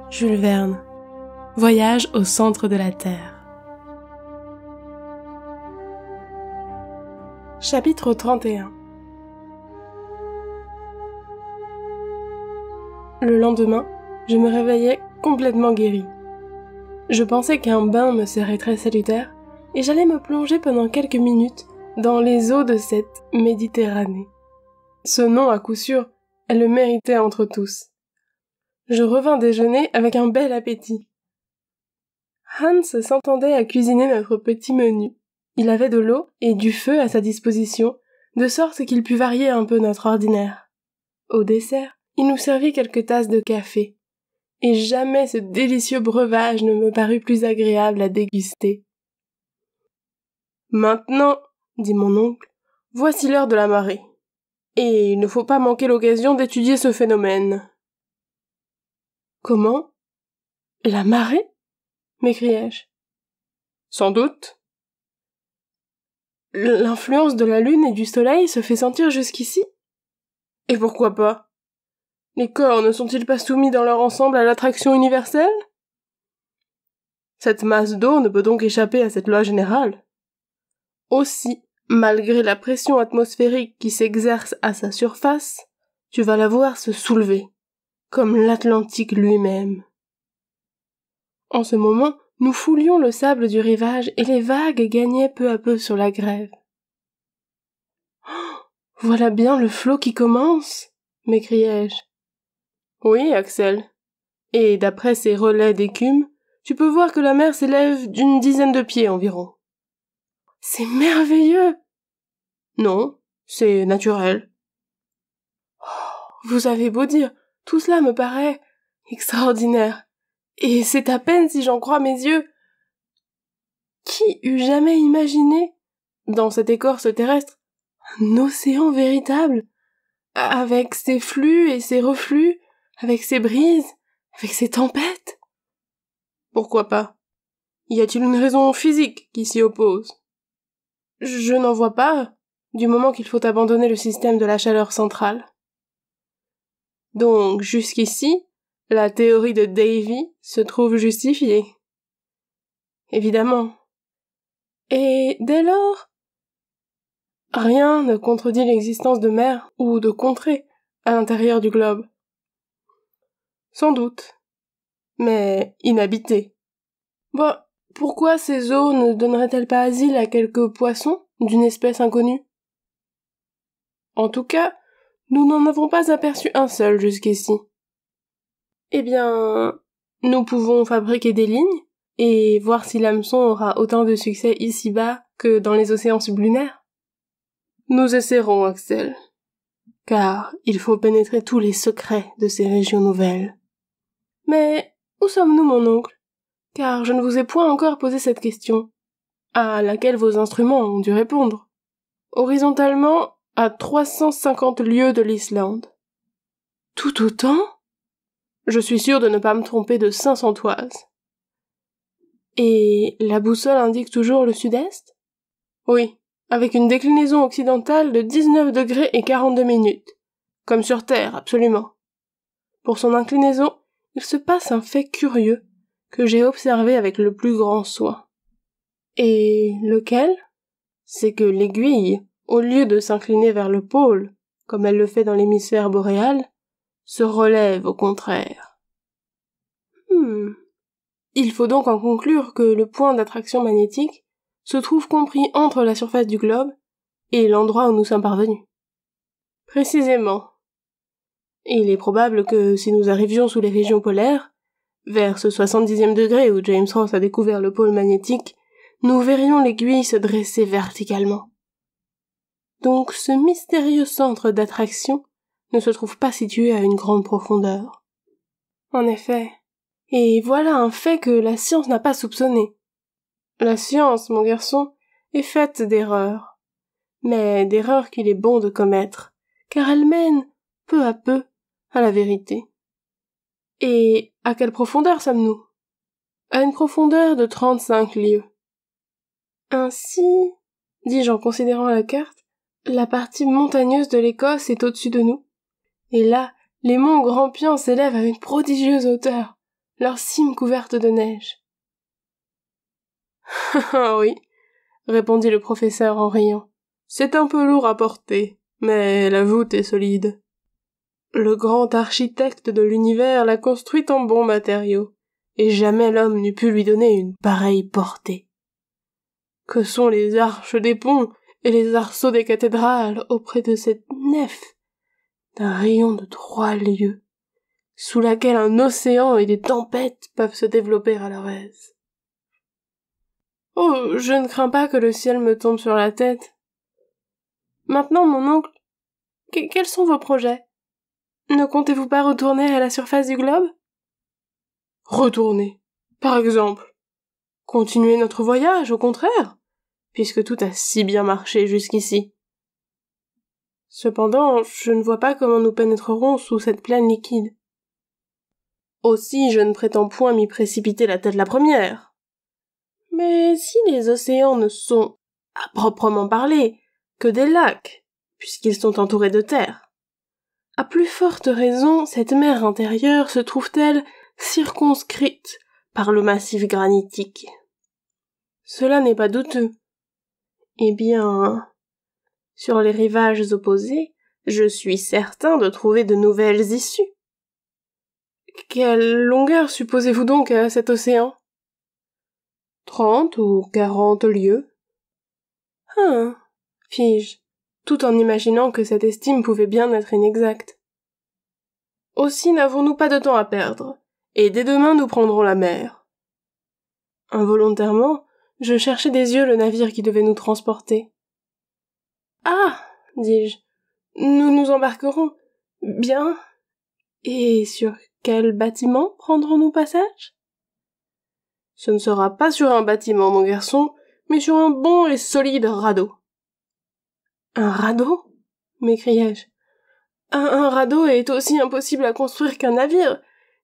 Jules Verne. Voyage au centre de la Terre. Chapitre 31. Le lendemain, je me réveillais complètement guéri. Je pensais qu'un bain me serait très salutaire et j'allais me plonger pendant quelques minutes dans les eaux de cette Méditerranée. Ce nom, à coup sûr, elle le méritait entre tous. Je revins déjeuner avec un bel appétit. Hans s'entendait à cuisiner notre petit menu. Il avait de l'eau et du feu à sa disposition, de sorte qu'il put varier un peu notre ordinaire. Au dessert, il nous servit quelques tasses de café, et jamais ce délicieux breuvage ne me parut plus agréable à déguster. « Maintenant, dit mon oncle, voici l'heure de la marée, et il ne faut pas manquer l'occasion d'étudier ce phénomène. » « Comment ? La marée ? » m'écriai-je. « Sans doute. L'influence de la lune et du soleil se fait sentir jusqu'ici ? Et pourquoi pas ? Les corps ne sont-ils pas soumis dans leur ensemble à l'attraction universelle ? Cette masse d'eau ne peut donc échapper à cette loi générale. Aussi, malgré la pression atmosphérique qui s'exerce à sa surface, tu vas la voir se soulever, comme l'Atlantique lui-même. En ce moment, nous foulions le sable du rivage et les vagues gagnaient peu à peu sur la grève. Oh, voilà bien le flot qui commence, m'écriai-je. Oui, Axel. Et d'après ces relais d'écume, tu peux voir que la mer s'élève d'une dizaine de pieds environ. C'est merveilleux! Non, c'est naturel. Oh, vous avez beau dire, tout cela me paraît extraordinaire. Et c'est à peine si j'en crois mes yeux. Qui eût jamais imaginé, dans cette écorce terrestre, un océan véritable, avec ses flux et ses reflux, avec ses brises, avec ses tempêtes? Pourquoi pas? Y a-t-il une raison physique qui s'y oppose? Je n'en vois pas, du moment qu'il faut abandonner le système de la chaleur centrale. Donc, jusqu'ici, la théorie de Davy se trouve justifiée. Évidemment. Et dès lors, rien ne contredit l'existence de mers ou de contrées à l'intérieur du globe. Sans doute, mais inhabitées. Bon, pourquoi ces eaux ne donneraient-elles pas asile à quelques poissons d'une espèce inconnue? En tout cas, nous n'en avons pas aperçu un seul jusqu'ici. Eh bien, nous pouvons fabriquer des lignes et voir si l'hameçon aura autant de succès ici-bas que dans les océans sublunaires. Nous essaierons, Axel, car il faut pénétrer tous les secrets de ces régions nouvelles. Mais où sommes-nous, mon oncle? Car je ne vous ai point encore posé cette question, à laquelle vos instruments ont dû répondre. Horizontalement, à 350 lieues de l'Islande. Tout autant? Je suis sûr de ne pas me tromper de 500 toises. Et la boussole indique toujours le sud-est? Oui, avec une déclinaison occidentale de 19 degrés et 42 minutes. Comme sur Terre, absolument. Pour son inclinaison, il se passe un fait curieux que j'ai observé avec le plus grand soin. Et lequel? C'est que l'aiguille, au lieu de s'incliner vers le pôle, comme elle le fait dans l'hémisphère boréal, se relève au contraire. Il faut donc en conclure que le point d'attraction magnétique se trouve compris entre la surface du globe et l'endroit où nous sommes parvenus. Précisément. Il est probable que si nous arrivions sous les régions polaires, vers ce 70e degré où James Ross a découvert le pôle magnétique, nous verrions l'aiguille se dresser verticalement. Donc ce mystérieux centre d'attraction ne se trouve pas situé à une grande profondeur. En effet. Et voilà un fait que la science n'a pas soupçonné. La science, mon garçon, est faite d'erreurs. Mais d'erreurs qu'il est bon de commettre, car elle mène, peu à peu, à la vérité. Et à quelle profondeur sommes-nous? À une profondeur de 35 lieues. Ainsi, dis-je en considérant la carte, la partie montagneuse de l'Écosse est au-dessus de nous. Et là, les monts Grampians s'élèvent à une prodigieuse hauteur, leur cime couverte de neige. Ah oui, répondit le professeur en riant. C'est un peu lourd à porter, mais la voûte est solide. Le grand architecte de l'univers l'a construite en bons matériaux, et jamais l'homme n'eût pu lui donner une pareille portée. Que sont les arches des ponts et les arceaux des cathédrales auprès de cette nef d'un rayon de 3 lieues, sous laquelle un océan et des tempêtes peuvent se développer à leur aise. Oh, je ne crains pas que le ciel me tombe sur la tête. Maintenant, mon oncle, quels sont vos projets? Ne comptez-vous pas retourner à la surface du globe? Retourner, par exemple. Continuer notre voyage, au contraire, puisque tout a si bien marché jusqu'ici. Cependant, je ne vois pas comment nous pénétrerons sous cette plaine liquide. Aussi, je ne prétends point m'y précipiter la tête la première. Mais si les océans ne sont, à proprement parler, que des lacs, puisqu'ils sont entourés de terre, à plus forte raison, cette mer intérieure se trouve-t-elle circonscrite par le massif granitique. Cela n'est pas douteux. Eh bien, sur les rivages opposés, je suis certain de trouver de nouvelles issues. Quelle longueur supposez-vous donc à cet océan? 30 ou 40 lieues. Fis-je, tout en imaginant que cette estime pouvait bien être inexacte. Aussi n'avons-nous pas de temps à perdre, et dès demain nous prendrons la mer. Involontairement, je cherchai des yeux le navire qui devait nous transporter. Ah, dis-je, nous nous embarquerons. Bien. Et sur quel bâtiment prendrons-nous passage? Ce ne sera pas sur un bâtiment, mon garçon, mais sur un bon et solide radeau. Un radeau? M'écriai-je. Un radeau est aussi impossible à construire qu'un navire,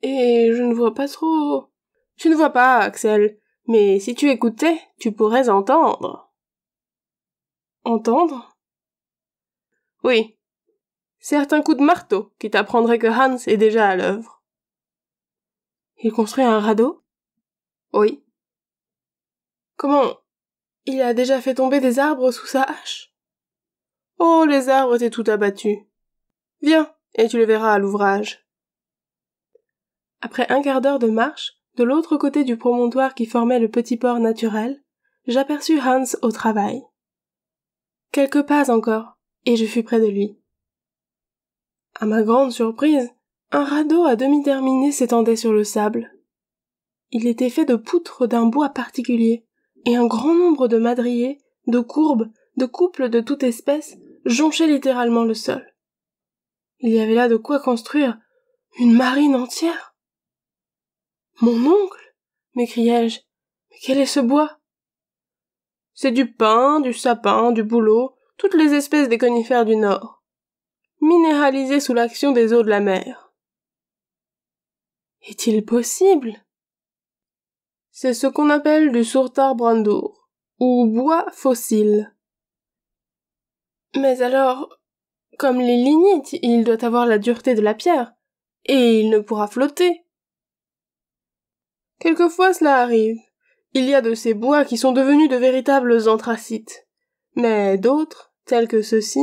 et je ne vois pas trop... Tu ne vois pas, Axel, mais si tu écoutais, tu pourrais entendre. Entendre? Oui. Certains coups de marteau qui t'apprendraient que Hans est déjà à l'œuvre. Il construit un radeau? Oui. Comment? Il a déjà fait tomber des arbres sous sa hache? Oh, les arbres étaient tout abattus. Viens, et tu le verras à l'ouvrage. Après un quart d'heure de marche, de l'autre côté du promontoire qui formait le petit port naturel, j'aperçus Hans au travail. Quelques pas encore, et je fus près de lui. À ma grande surprise, un radeau à demi terminé s'étendait sur le sable. Il était fait de poutres d'un bois particulier, et un grand nombre de madriers, de courbes, de couples de toute espèce jonchaient littéralement le sol. Il y avait là de quoi construire une marine entière. Mon oncle, m'écriai-je, mais quel est ce bois? C'est du pin, du sapin, du bouleau, toutes les espèces des conifères du Nord, minéralisées sous l'action des eaux de la mer. Est-il possible? C'est ce qu'on appelle du Surtarbrandur, ou bois fossile. Mais alors, comme les lignites, il doit avoir la dureté de la pierre, et il ne pourra flotter. Quelquefois cela arrive. Il y a de ces bois qui sont devenus de véritables anthracites. Mais d'autres, tels que ceux-ci,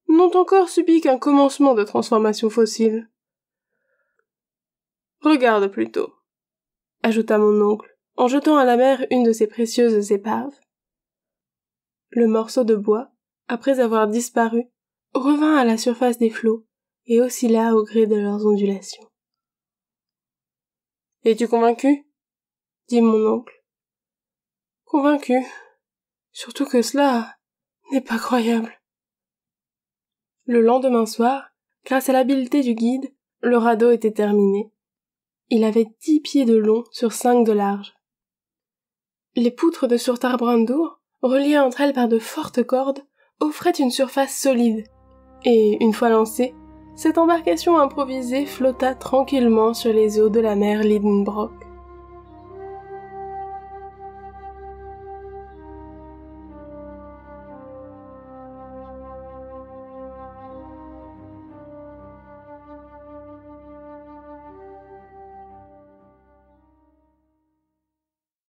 n'ont encore subi qu'un commencement de transformation fossile. Regarde plutôt, ajouta mon oncle, en jetant à la mer une de ses précieuses épaves. Le morceau de bois, après avoir disparu, revint à la surface des flots et oscilla au gré de leurs ondulations. « Es-tu convaincu ?» dit mon oncle. « Convaincu. Surtout que cela n'est pas croyable. » Le lendemain soir, grâce à l'habileté du guide, le radeau était terminé. Il avait 10 pieds de long sur 5 de large. Les poutres de Surtarbrandur, reliées entre elles par de fortes cordes, offraient une surface solide, et, une fois lancée, cette embarcation improvisée flotta tranquillement sur les eaux de la mer Lidenbrock.